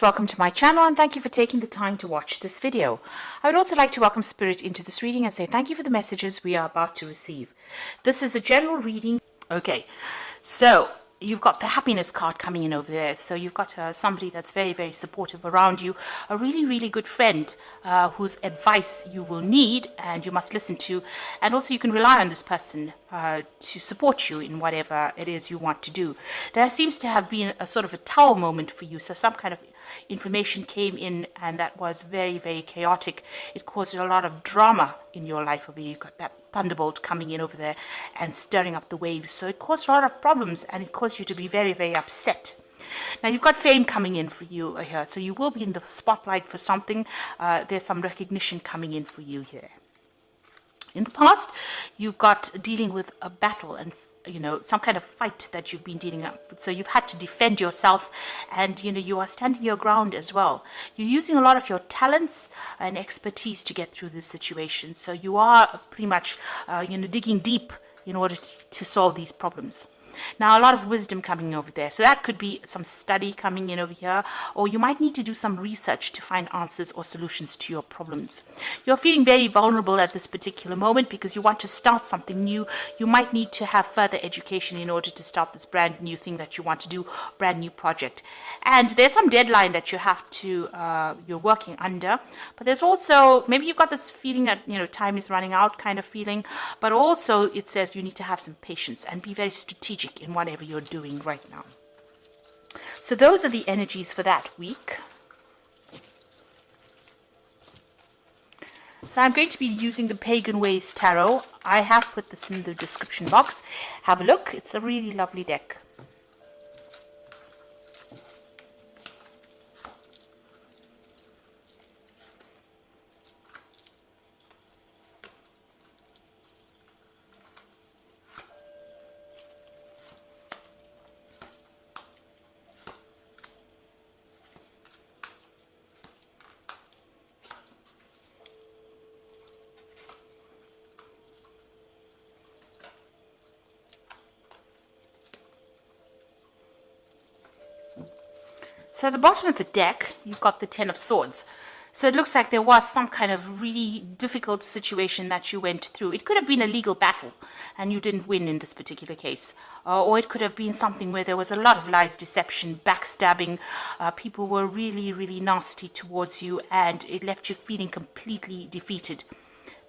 Welcome to my channel and thank you for taking the time to watch this video. I would also like to welcome Spirit into this reading and say thank you for the messages we are about to receive. This is a general reading. Okay, so you've got the happiness card coming in over there. So you've got somebody that's very, very supportive around you, a really, really good friend whose advice you will need and you must listen to. And also you can rely on this person to support you in whatever it is you want to do. There seems to have been a sort of a tower moment for you. So some kind of information came in and that was very, very chaotic. It caused a lot of drama in your life over here. You've got that thunderbolt coming in over there and stirring up the waves. So it caused a lot of problems and it caused you to be very, very upset. Now you've got fame coming in for you here. So you will be in the spotlight for something. There's some recognition coming in for you here. In the past, you've got dealing with a battle and some kind of fight that you've been dealing with. So you've had to defend yourself and, you are standing your ground as well. You're using a lot of your talents and expertise to get through this situation. So you are pretty much, digging deep in order to solve these problems. Now, a lot of wisdom coming over there. So that could be some study coming in over here, or you might need to do some research to find answers or solutions to your problems. You're feeling very vulnerable at this particular moment because you want to start something new. You might need to have further education in order to start this brand new thing that you want to do, brand new project. And there's some deadline that you have to, you're working under, but there's also, maybe you've got this feeling that, time is running out kind of feeling, but also it says you need to have some patience and be very strategic in whatever you're doing right now. So those are the energies for that week. So I'm going to be using the Pagan Ways Tarot. I have put this in the description box. Have a look. It's a really lovely deck. So at the bottom of the deck, you've got the Ten of Swords. So it looks like there was some kind of really difficult situation that you went through. It could have been a legal battle and you didn't win in this particular case. Or it could have been something where there was a lot of lies, deception, backstabbing. People were really, really nasty towards you and it left you feeling completely defeated.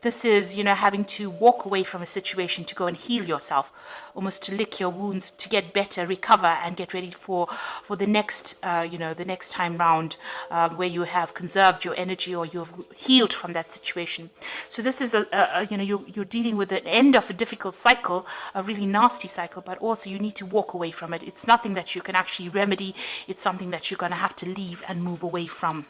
This is, having to walk away from a situation to go and heal yourself, almost to lick your wounds, to get better, recover, and get ready for the next, the next time round where you have conserved your energy or you've healed from that situation. So this is, you're dealing with the end of a difficult cycle, a really nasty cycle, but also you need to walk away from it. It's nothing that you can actually remedy. It's something that you're going to have to leave and move away from.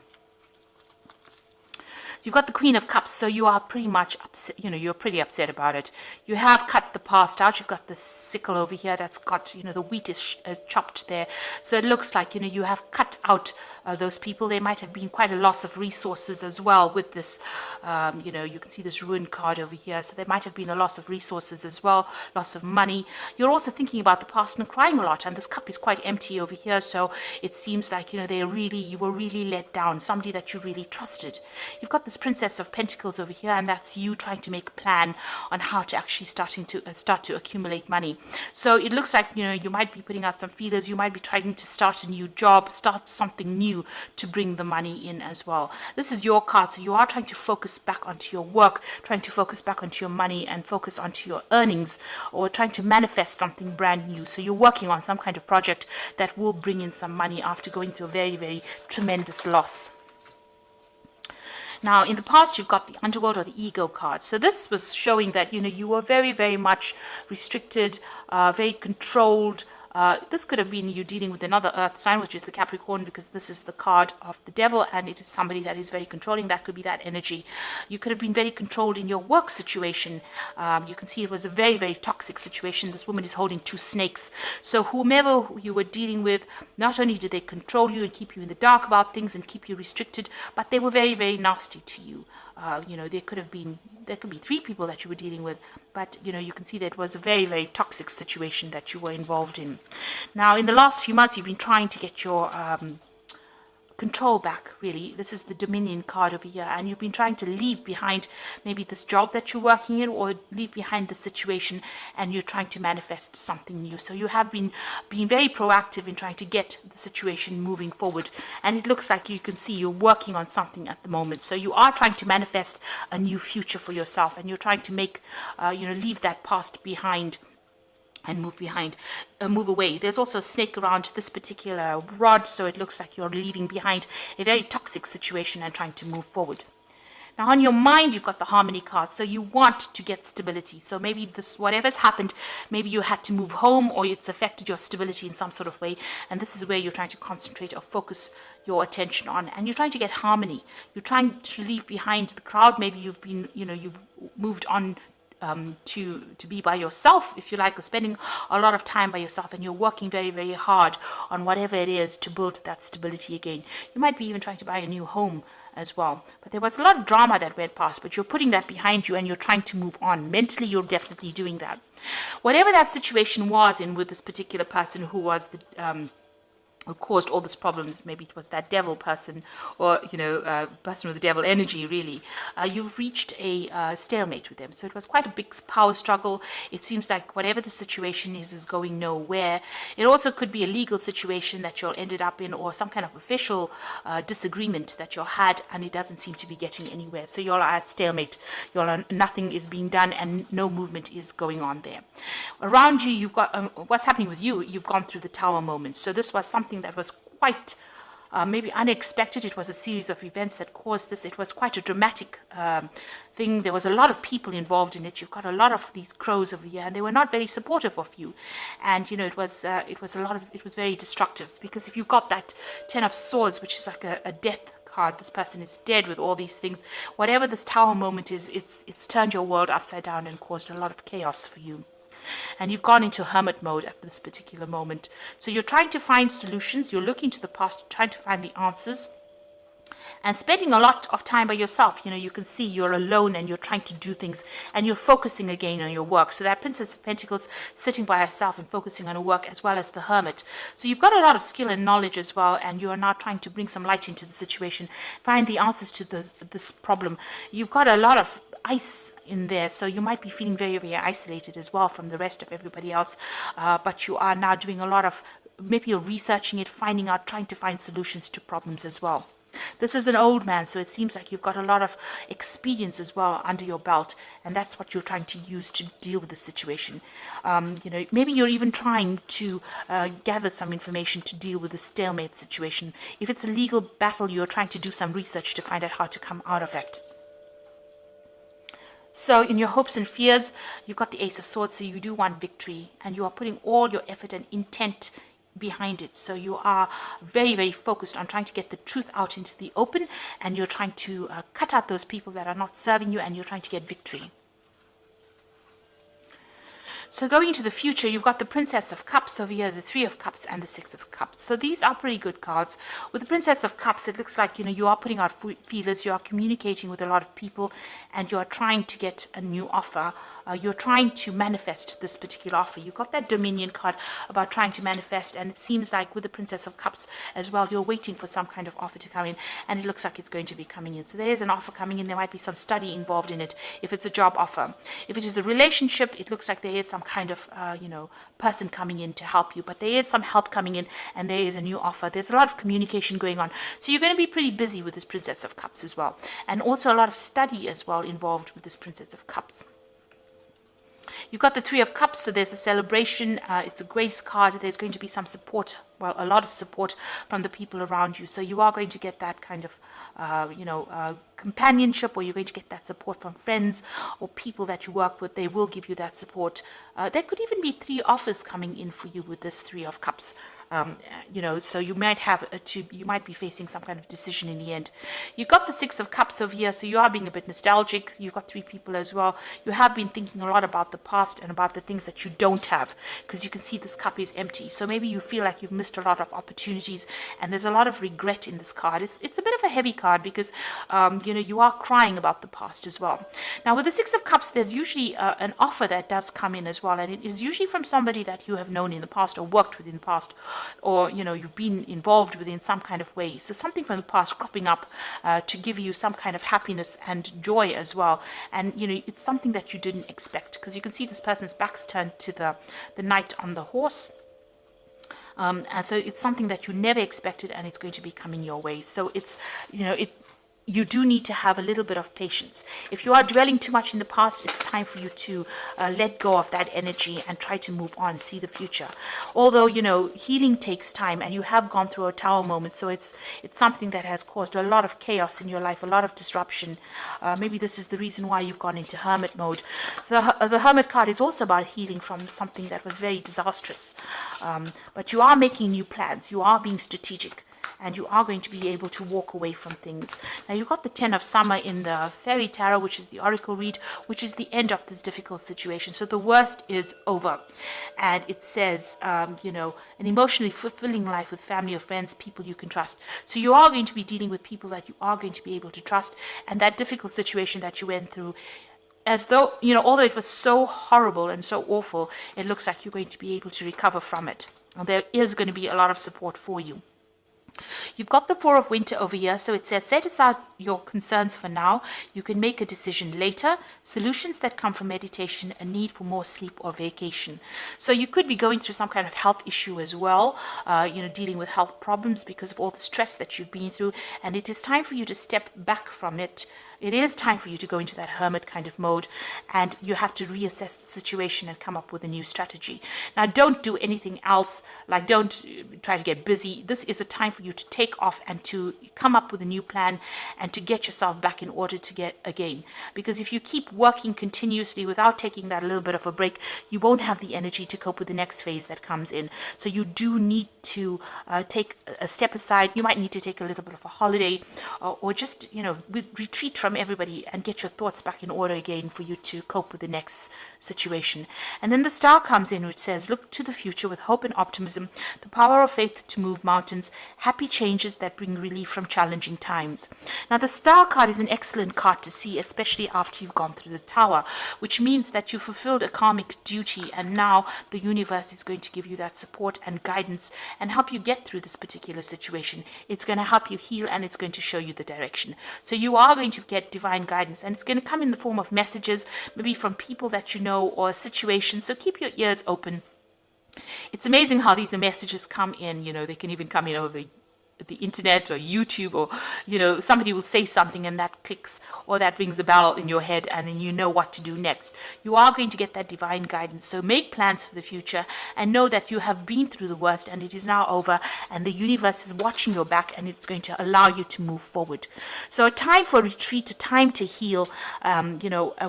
You've got the Queen of Cups, so you are pretty much upset, you're pretty upset about it. You have cut the past out. You've got the sickle over here that's got, the wheat is chopped there. So it looks like, you have cut out those people. There might have been quite a loss of resources as well with this, you can see this ruined card over here. So there might have been a loss of resources as well, loss of money. You're also thinking about the past and crying a lot, and this cup is quite empty over here. So it seems like, you were really let down, somebody that you really trusted. You've got this Princess of Pentacles over here, and that's you trying to make a plan on how to actually start to accumulate money. So it looks like you might be putting out some feelers. You might be trying to start a new job, start something new to bring the money in as well. This is your card, so you are trying to focus back onto your work, trying to focus back onto your money and focus onto your earnings, or trying to manifest something brand new. So you're working on some kind of project that will bring in some money after going through a very, very tremendous loss. Now, in the past, you've got the Underworld or the Ego card. So this was showing that, you were very, very much restricted, very controlled. This could have been you dealing with another earth sign, which is the Capricorn, because this is the card of the devil and it is somebody that is very controlling. That could be that energy. You could have been very controlled in your work situation. You can see it was a very, very toxic situation. This woman is holding two snakes. So whomever you were dealing with, not only did they control you and keep you in the dark about things and keep you restricted, but they were very, very nasty to you. There could be three people that you were dealing with, but you can see that it was a very, very toxic situation that you were involved in. Now, in the last few months, you've been trying to get your control back, really. This is the Dominion card over here, and you've been trying to leave behind maybe this job that you're working in, or leave behind the situation, and you're trying to manifest something new. So you have been being very proactive in trying to get the situation moving forward, and it looks like you can see you're working on something at the moment. So you are trying to manifest a new future for yourself, and you're trying to make leave that past behind and move away. There's also a snake around this particular rod, so it looks like you're leaving behind a very toxic situation and trying to move forward. Now on your mind, you've got the Harmony card, so you want to get stability. So maybe this, whatever's happened, maybe you had to move home, or it's affected your stability in some sort of way, and this is where you're trying to concentrate or focus your attention on, and you're trying to get harmony. You're trying to leave behind the crowd. Maybe you've been, you've moved on to be by yourself, if you like, or spending a lot of time by yourself, and you're working very, very hard on whatever it is to build that stability again. You might be even trying to buy a new home as well. But there was a lot of drama that went past, but you're putting that behind you and you're trying to move on. Mentally, you're definitely doing that. Whatever that situation was in with this particular person who was the who caused all these problems, maybe it was that devil person, or person with the devil energy, really, you've reached a stalemate with them. So it was quite a big power struggle. It seems like whatever the situation is going nowhere. It also could be a legal situation that you'll ended up in, or some kind of official disagreement that you'll had, and it doesn't seem to be getting anywhere. So you're at stalemate. Nothing is being done and no movement is going on there. Around you, you've got what's happening with you. You've gone through the Tower moment. So this was something that was quite maybe unexpected. It was a series of events that caused this. It was quite a dramatic thing. There was a lot of people involved in it. You've got a lot of these crows over here, and they were not very supportive of you. And it was very destructive, because if you got that Ten of Swords, which is like a death card, this person is dead with all these things. Whatever this Tower moment is, it's turned your world upside down and caused a lot of chaos for you. And you've gone into hermit mode at this particular moment. So you're trying to find solutions. You're looking to the past, trying to find the answers, and spending a lot of time by yourself. You can see you're alone and you're trying to do things, and you're focusing again on your work. So that Princess of Pentacles sitting by herself and focusing on her work, as well as the Hermit. So you've got a lot of skill and knowledge as well, and you are now trying to bring some light into the situation, find the answers to this problem. You've got a lot of ice in there, so you might be feeling very, very isolated as well from the rest of everybody else, but you are now doing a lot of, maybe you're researching it, finding out, trying to find solutions to problems as well. This is an old man, so it seems like you've got a lot of experience as well under your belt, and that's what you're trying to use to deal with the situation. Maybe you're even trying to gather some information to deal with the stalemate situation. If it's a legal battle, you're trying to do some research to find out how to come out of it. So in your hopes and fears, you've got the Ace of Swords, so you do want victory, and you are putting all your effort and intent behind it. So you are very, very focused on trying to get the truth out into the open, and you're trying to cut out those people that are not serving you, and you're trying to get victory. So going into the future, you've got the Princess of Cups over here, the Three of Cups, and the Six of Cups. So these are pretty good cards. With the Princess of Cups, it looks like, you are putting out feelers, you are communicating with a lot of people, and you are trying to get a new offer. You're trying to manifest this particular offer. You've got that Dominion card about trying to manifest, and it seems like with the Princess of Cups as well, you're waiting for some kind of offer to come in, and it looks like it's going to be coming in. So there is an offer coming in. There might be some study involved in it if it's a job offer. If it is a relationship, it looks like there is some kind of person coming in to help you, but there is some help coming in, and there is a new offer. There's a lot of communication going on, so you're going to be pretty busy with this Princess of Cups as well, and also a lot of study as well involved with this Princess of Cups. You've got the Three of Cups, so there's a celebration. It's a grace card. There's going to be some support, well, a lot of support from the people around you. So you are going to get that kind of, companionship, or you're going to get that support from friends or people that you work with. They will give you that support. There could even be 3 offers coming in for you with this Three of Cups. So you might have you might be facing some kind of decision in the end. You've got the Six of Cups over here, so you are being a bit nostalgic. You've got 3 people as well. You have been thinking a lot about the past and about the things that you don't have, because you can see this cup is empty. So maybe you feel like you've missed a lot of opportunities, and there's a lot of regret in this card. It's a bit of a heavy card, because you are crying about the past as well. Now with the Six of Cups, there's usually an offer that does come in as well, and it is usually from somebody that you have known in the past or worked with in the past, or you've been involved with in some kind of way. So something from the past cropping up to give you some kind of happiness and joy as well. And it's something that you didn't expect, because you can see this person's back's turned to the knight on the horse. And so it's something that you never expected, and it's going to be coming your way. So it's, you do need to have a little bit of patience. If you are dwelling too much in the past, it's time for you to let go of that energy and try to move on, see the future. Although, healing takes time, and you have gone through a tower moment, so it's something that has caused a lot of chaos in your life, a lot of disruption. Maybe this is the reason why you've gone into hermit mode. The Hermit card is also about healing from something that was very disastrous. But you are making new plans. You are being strategic, and you are going to be able to walk away from things. Now, you've got the 10 of Summer in the Fairy Tarot, which is the Oracle read, which is the end of this difficult situation. So the worst is over. And it says, an emotionally fulfilling life with family or friends, people you can trust. So you are going to be dealing with people that you are going to be able to trust. And that difficult situation that you went through, as though, although it was so horrible and so awful, it looks like you're going to be able to recover from it. And there is going to be a lot of support for you. You've got the Four of Winter over here, so it says set aside your concerns for now. You can make a decision later. Solutions that come from meditation, a need for more sleep or vacation. So you could be going through some kind of health issue as well, dealing with health problems because of all the stress that you've been through, and it is time for you to step back from it. It is time for you to go into that hermit kind of mode, and you have to reassess the situation and come up with a new strategy. Now, don't do anything else, like don't try to get busy. This is a time for you to take off and to come up with a new plan and to get yourself back in order to get again. Because if you keep working continuously without taking that little bit of a break, you won't have the energy to cope with the next phase that comes in. So you do need to take a step aside. You might need to take a little bit of a holiday, or just, retreat from everybody and get your thoughts back in order again for you to cope with the next situation. And then the Star comes in, which says, look to the future with hope and optimism, the power of faith to move mountains, happy changes that bring relief from challenging times. Now, the Star card is an excellent card to see, especially after you've gone through the Tower, which means that you fulfilled a karmic duty, and now the universe is going to give you that support and guidance and help you get through this particular situation. It's going to help you heal, and it's going to show you the direction. So you are going to get divine guidance, and it's going to come in the form of messages, maybe from people that you know or situations. So keep your ears open. It's amazing how these messages come in. They can even come in over the internet or YouTube, or somebody will say something and that clicks or that rings a bell in your head, and then you know what to do next. You are going to get that divine guidance. So make plans for the future and know that you have been through the worst and it is now over, and the universe is watching your back, and it's going to allow you to move forward. So a time for retreat, a time to heal.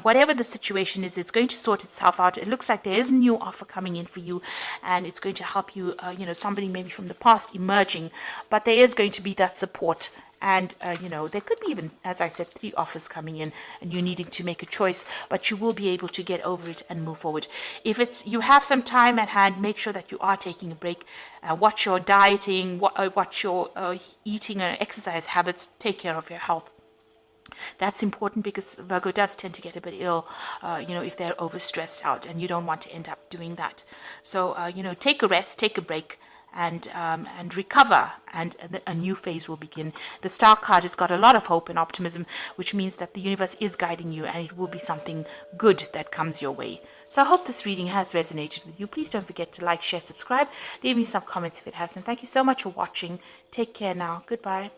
Whatever the situation is, it's going to sort itself out. It looks like there is a new offer coming in for you, and it's going to help you, somebody maybe from the past emerging, but there is going to be that support. And, there could be even, as I said, 3 offers coming in and you needing to make a choice, but you will be able to get over it and move forward. If you have some time at hand, make sure that you are taking a break. Watch your dieting, watch your eating and exercise habits. Take care of your health. That's important, because Virgo does tend to get a bit ill, if they're overstressed out, and you don't want to end up doing that. So, take a rest, take a break, and recover, and a new phase will begin. The Star card has got a lot of hope and optimism, which means that the universe is guiding you, and it will be something good that comes your way. So I hope this reading has resonated with you. Please don't forget to like, share, subscribe. Leave me some comments if it hasn't. Thank you so much for watching. Take care now. Goodbye.